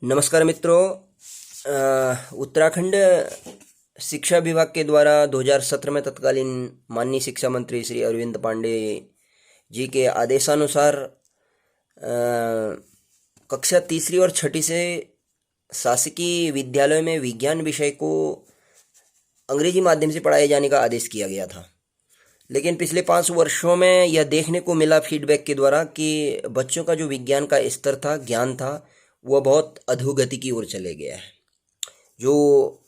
नमस्कार मित्रों। उत्तराखंड शिक्षा विभाग के द्वारा 2017 में तत्कालीन माननीय शिक्षा मंत्री श्री अरविंद पांडे जी के आदेशानुसार कक्षा तीसरी और छठी से शासकीय विद्यालयों में विज्ञान विषय को अंग्रेजी माध्यम से पढ़ाए जाने का आदेश किया गया था। लेकिन पिछले 5 वर्षों में यह देखने को मिला फीडबैक के द्वारा कि बच्चों का जो विज्ञान का स्तर था, ज्ञान था, वह बहुत अधोगति की ओर चले गया है। जो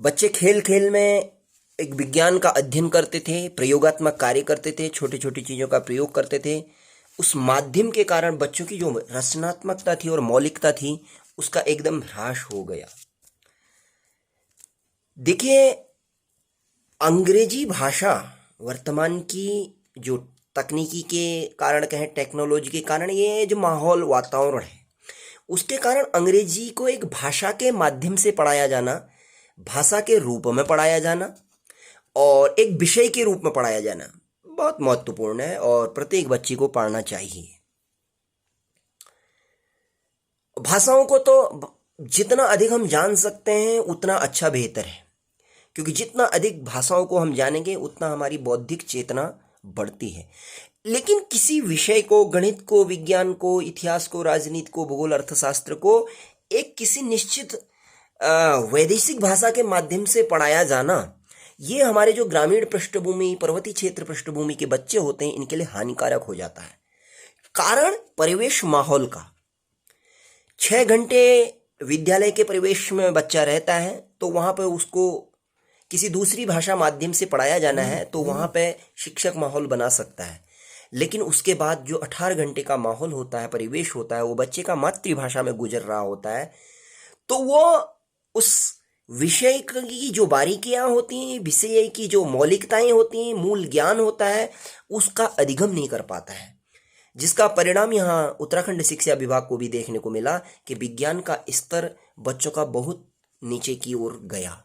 बच्चे खेल खेल में एक विज्ञान का अध्ययन करते थे, प्रयोगात्मक कार्य करते थे, छोटी छोटी चीज़ों का प्रयोग करते थे, उस माध्यम के कारण बच्चों की जो रचनात्मकता थी और मौलिकता थी उसका एकदम ह्रास हो गया। देखिए, अंग्रेजी भाषा वर्तमान की जो तकनीकी के कारण कहें, टेक्नोलॉजी के कारण, ये जो माहौल वातावरण है उसके कारण अंग्रेजी को एक भाषा के माध्यम से पढ़ाया जाना, भाषा के रूप में पढ़ाया जाना और एक विषय के रूप में पढ़ाया जाना बहुत महत्वपूर्ण है और प्रत्येक बच्चे को पढ़ना चाहिए। भाषाओं को तो जितना अधिक हम जान सकते हैं उतना अच्छा बेहतर है, क्योंकि जितना अधिक भाषाओं को हम जानेंगे उतना हमारी बौद्धिक चेतना बढ़ती है। लेकिन किसी विषय को, गणित को, विज्ञान को, इतिहास को, राजनीति को, भूगोल, अर्थशास्त्र को एक किसी निश्चित वैदेशिक भाषा के माध्यम से पढ़ाया जाना, ये हमारे जो ग्रामीण पृष्ठभूमि, पर्वतीय क्षेत्र पृष्ठभूमि के बच्चे होते हैं, इनके लिए हानिकारक हो जाता है। कारण परिवेश, माहौल का। 6 घंटे विद्यालय के परिवेश में बच्चा रहता है तो वहाँ पर उसको किसी दूसरी भाषा माध्यम से पढ़ाया जाना है तो वहाँ पे शिक्षक माहौल बना सकता है। लेकिन उसके बाद जो 18 घंटे का माहौल होता है, परिवेश होता है, वो बच्चे का मातृभाषा में गुजर रहा होता है, तो वो उस विषय की जो बारीकियाँ होती हैं, विषय की जो मौलिकताएं होती हैं, मूल ज्ञान होता है, उसका अधिगम नहीं कर पाता है। जिसका परिणाम यहाँ उत्तराखंड शिक्षा विभाग को भी देखने को मिला कि विज्ञान का स्तर बच्चों का बहुत नीचे की ओर गया।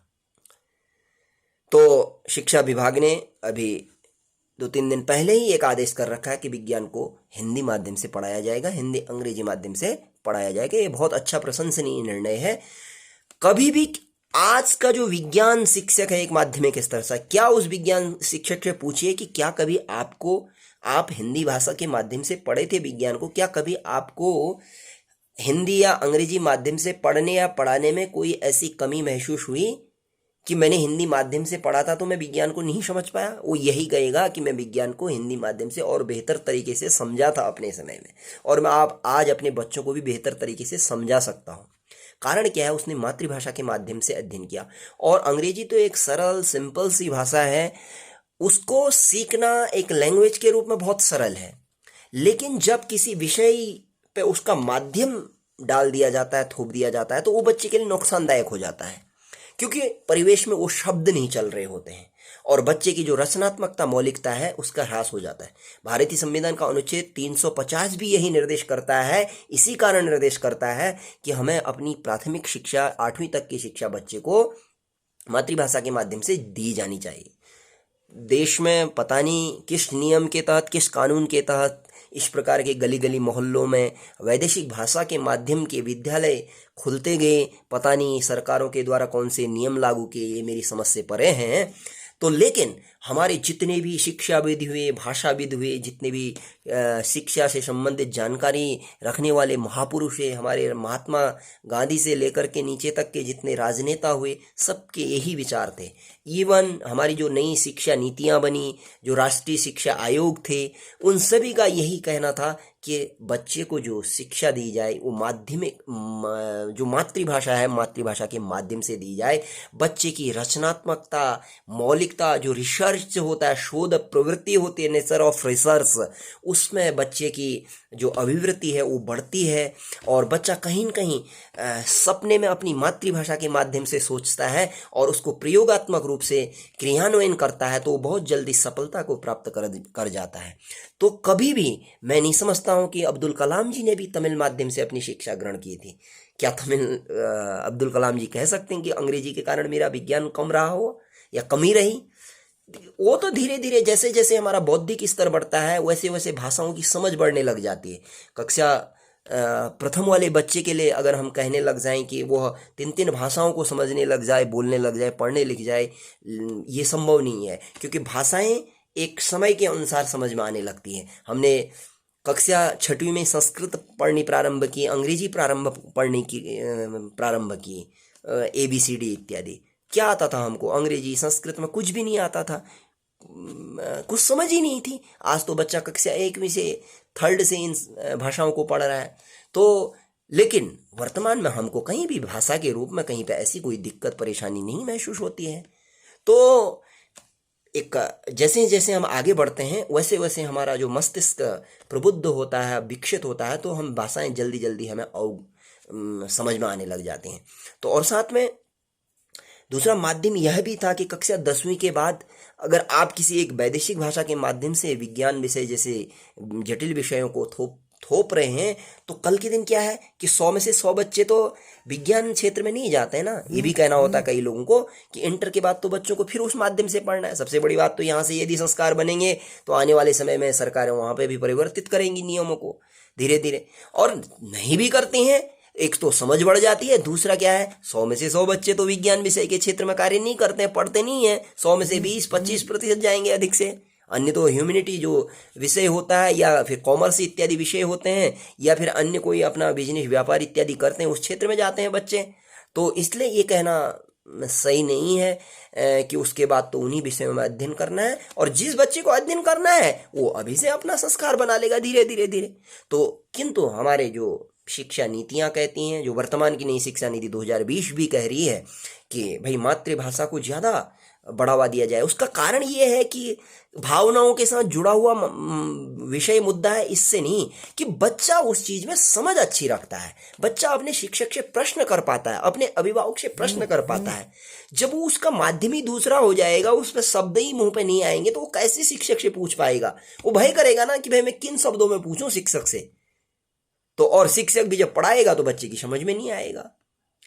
तो शिक्षा विभाग ने अभी 2-3 दिन पहले ही एक आदेश कर रखा है कि विज्ञान को हिंदी माध्यम से पढ़ाया जाएगा, हिंदी अंग्रेजी माध्यम से पढ़ाया जाएगा। ये बहुत अच्छा प्रशंसनीय निर्णय है। कभी भी आज का जो विज्ञान शिक्षक है एक माध्यमिक स्तर से, क्या उस विज्ञान शिक्षक से पूछिए कि क्या कभी आप हिंदी भाषा के माध्यम से पढ़े थे विज्ञान को? क्या कभी आपको हिंदी या अंग्रेजी माध्यम से पढ़ने या पढ़ाने में कोई ऐसी कमी महसूस हुई कि मैंने हिंदी माध्यम से पढ़ा था तो मैं विज्ञान को नहीं समझ पाया? वो यही कहेगा कि मैं विज्ञान को हिंदी माध्यम से और बेहतर तरीके से समझा था अपने समय में, और मैं आज अपने बच्चों को भी बेहतर तरीके से समझा सकता हूँ। कारण क्या है? उसने मातृभाषा के माध्यम से अध्ययन किया। और अंग्रेजी तो एक सरल, सिंपल सी भाषा है, उसको सीखना एक लैंग्वेज के रूप में बहुत सरल है। लेकिन जब किसी विषय पे उसका माध्यम डाल दिया जाता है, थोप दिया जाता है, तो वो बच्चे के लिए नुकसानदायक हो जाता है, क्योंकि परिवेश में वो शब्द नहीं चल रहे होते हैं और बच्चे की जो रचनात्मकता, मौलिकता है, उसका ह्रास हो जाता है। भारतीय संविधान का अनुच्छेद 350 भी यही निर्देश करता है, इसी कारण निर्देश करता है कि हमें अपनी प्राथमिक शिक्षा, 8वीं तक की शिक्षा बच्चे को मातृभाषा के माध्यम से दी जानी चाहिए। देश में पता नहीं किस नियम के तहत, किस कानून के तहत इस प्रकार के गली गली मोहल्लों में वैदेशिक भाषा के माध्यम के विद्यालय खुलते गए। पता नहीं सरकारों के द्वारा कौन से नियम लागू किए, ये मेरी समझ से परे हैं। तो लेकिन हमारे जितने भी शिक्षाविद हुए, भाषाविद हुए, जितने भी शिक्षा से संबंधित जानकारी रखने वाले महापुरुष है, हमारे महात्मा गांधी से लेकर के नीचे तक के जितने राजनेता हुए, सबके यही विचार थे। इवन हमारी जो नई शिक्षा नीतियां बनी, जो राष्ट्रीय शिक्षा आयोग थे, उन सभी का यही कहना था कि बच्चे को जो शिक्षा दी जाए वो माध्यमिक, जो मातृभाषा है, मातृभाषा के माध्यम से दी जाए। बच्चे की रचनात्मकता, मौलिकता, जो रिसर्च होता है, शोध प्रवृत्ति होती है, नेचर ऑफ रिसर्च, उसमें बच्चे की जो अभिवृत्ति है वो बढ़ती है और बच्चा कहीं न कहीं सपने में अपनी मातृभाषा के माध्यम से सोचता है और उसको प्रयोगात्मक रूप से क्रियान्वयन करता है, तो वो बहुत जल्दी सफलता को प्राप्त कर जाता है। तो कभी भी मैं नहीं समझता हूँ कि अब्दुल कलाम जी ने भी तमिल माध्यम से अपनी शिक्षा ग्रहण की थी। क्या अब्दुल कलाम जी कह सकते हैं कि अंग्रेजी के कारण मेरा विज्ञान कम रहा हो या कमी रही? वो तो धीरे धीरे जैसे जैसे हमारा बौद्धिक स्तर बढ़ता है वैसे वैसे भाषाओं की समझ बढ़ने लग जाती है। कक्षा प्रथम वाले बच्चे के लिए अगर हम कहने लग जाएं कि वह 3 भाषाओं को समझने लग जाए, बोलने लग जाए, पढ़ने लिख जाए, ये संभव नहीं है, क्योंकि भाषाएं एक समय के अनुसार समझ में आने लगती हैं। हमने कक्षा 6वीं में संस्कृत पढ़नी प्रारंभ की, अंग्रेजी प्रारंभ की, ABCD इत्यादि। क्या आता था हमको? अंग्रेजी, संस्कृत में कुछ भी नहीं आता था, कुछ समझ ही नहीं थी। आज तो बच्चा कक्षा 1वीं से 3rd से इन भाषाओं को पढ़ रहा है। तो लेकिन वर्तमान में हमको कहीं भी भाषा के रूप में कहीं पे ऐसी कोई दिक्कत परेशानी नहीं महसूस होती है। तो एक जैसे जैसे हम आगे बढ़ते हैं वैसे वैसे हमारा जो मस्तिष्क प्रबुद्ध होता है, विकसित होता है, तो हम भाषाएं जल्दी जल्दी हमें समझ में आने लग जाती हैं। तो और साथ में दूसरा माध्यम यह भी था कि कक्षा 10वीं के बाद अगर आप किसी एक वैदेशिक भाषा के माध्यम से विज्ञान विषय जैसे जटिल विषयों को थोप रहे हैं, तो कल के दिन क्या है कि 100 में से 100 बच्चे तो विज्ञान क्षेत्र में नहीं जाते हैं ना। ये भी कहना होता है कई लोगों को कि इंटर के बाद तो बच्चों को फिर उस माध्यम से पढ़ना है। सबसे बड़ी बात तो यहाँ से यदि संस्कार बनेंगे तो आने वाले समय में सरकारें वहाँ पे भी परिवर्तित करेंगी नियमों को धीरे धीरे, और नहीं भी करती हैं, एक तो समझ बढ़ जाती है, दूसरा क्या है 100 में से 100 बच्चे तो विज्ञान विषय के क्षेत्र में कार्य नहीं करते हैं, पढ़ते नहीं है। 100 में से 20-25% जाएंगे अधिक से, अन्य तो ह्यूमैनिटी जो विषय होता है या फिर कॉमर्स इत्यादि विषय होते हैं या फिर अन्य कोई अपना बिजनेस व्यापार इत्यादि करते हैं, उस क्षेत्र में जाते हैं बच्चे। तो इसलिए ये कहना सही नहीं है कि उसके बाद तो उन्हीं विषयों में अध्ययन करना है, और जिस बच्चे को अध्ययन करना है वो अभी से अपना संस्कार बना लेगा धीरे धीरे धीरे। तो किंतु हमारे जो शिक्षा नीतियां कहती हैं, जो वर्तमान की नई शिक्षा नीति 2020 भी कह रही है कि भाई मातृभाषा को ज़्यादा बढ़ावा दिया जाए। उसका कारण ये है कि भावनाओं के साथ जुड़ा हुआ विषय मुद्दा है, इससे नहीं कि बच्चा उस चीज में समझ अच्छी रखता है, बच्चा अपने शिक्षक से प्रश्न कर पाता है, अपने अभिभावक से प्रश्न कर पाता है। जब वो उसका माध्यम ही दूसरा हो जाएगा, उसमें शब्द ही मुंह पे नहीं आएंगे, तो वो कैसे शिक्षक से पूछ पाएगा? वो भय करेगा ना कि भाई मैं किन शब्दों में पूछूं शिक्षक से। तो और शिक्षक भी जब पढ़ाएगा तो बच्चे की समझ में नहीं आएगा।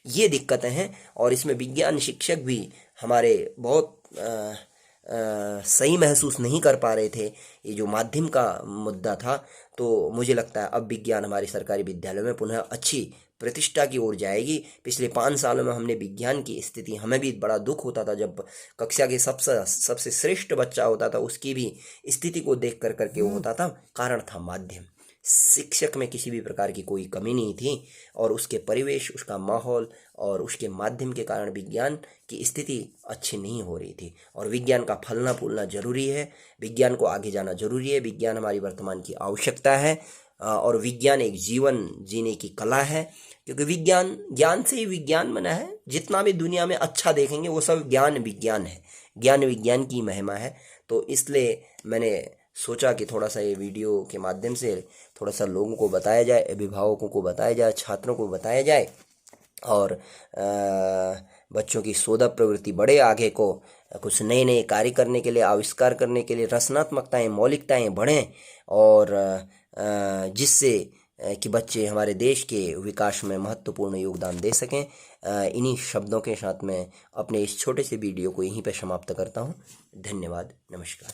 ये दिक्कतें हैं, और इसमें विज्ञान शिक्षक भी हमारे बहुत सही महसूस नहीं कर पा रहे थे। ये जो माध्यम का मुद्दा था, तो मुझे लगता है अब विज्ञान हमारे सरकारी विद्यालयों में पुनः अच्छी प्रतिष्ठा की ओर जाएगी। पिछले 5 सालों में हमने विज्ञान की स्थिति, हमें भी बड़ा दुख होता था जब कक्षा के सबसे श्रेष्ठ बच्चा होता था, उसकी भी स्थिति को देख करके वो होता था। कारण था माध्यम। शिक्षक में किसी भी प्रकार की कोई कमी नहीं थी, और उसके परिवेश, उसका माहौल और उसके माध्यम के कारण विज्ञान की स्थिति अच्छी नहीं हो रही थी। और विज्ञान का फलना फूलना जरूरी है, विज्ञान को आगे जाना जरूरी है। विज्ञान हमारी वर्तमान की आवश्यकता है, और विज्ञान एक जीवन जीने की कला है, क्योंकि विज्ञान, ज्ञान से ही विज्ञान बना है। जितना भी दुनिया में अच्छा देखेंगे वो सब ज्ञान विज्ञान है, ज्ञान विज्ञान की महिमा है। तो इसलिए मैंने सोचा कि थोड़ा सा ये वीडियो के माध्यम से थोड़ा सा लोगों को बताया जाए, अभिभावकों को बताया जाए, छात्रों को बताया जाए, और बच्चों की शोध प्रवृत्ति बढ़े, आगे को कुछ नए नए कार्य करने के लिए, आविष्कार करने के लिए रचनात्मकताएं, मौलिकताएं बढ़ें, और जिससे कि बच्चे हमारे देश के विकास में महत्वपूर्ण योगदान दे सकें। इन्हीं शब्दों के साथ मैं अपने इस छोटे से वीडियो को यहीं पर समाप्त करता हूं। धन्यवाद, नमस्कार।